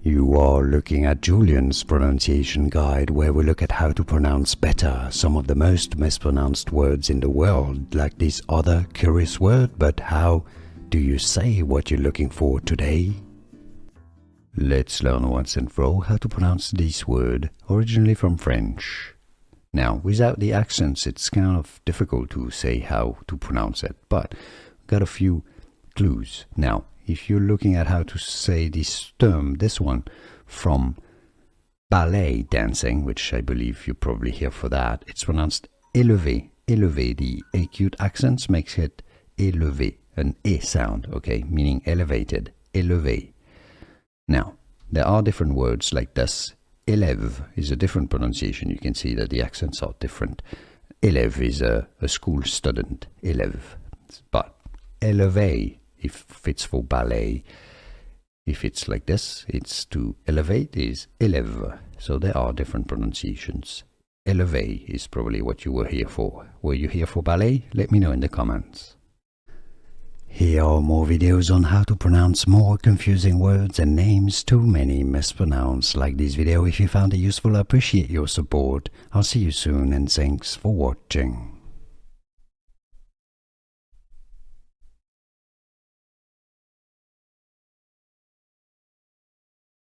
You are looking at Julian's pronunciation guide, where we look at how to pronounce better some of the most mispronounced words in the world, like this other curious word. But how do you say what you're looking for today? Let's learn once and for all how to pronounce this word, originally from French. Now, without the accents, it's kind of difficult to say how to pronounce it, but I've got a few clues. Now, if you're looking at how to say this term, this one, from ballet dancing, which I believe you're probably here for that, it's pronounced éleve. Éleve, the acute accents makes it élevé, an E sound, okay, meaning elevated, élevé. Now, there are different words like this. Eleve is a different pronunciation. You can see that the accents are different. Eleve is a school student, élève. But éleve, if it's for ballet, if it's like this, it's to elevate, is élève. So there are different pronunciations. Éleve is probably what you were here for. Were you here for ballet? Let me know in the comments. Here are more videos on how to pronounce more confusing words and names too many mispronounced. Like this video if you found it useful. I appreciate your support. I'll see you soon and thanks for watching.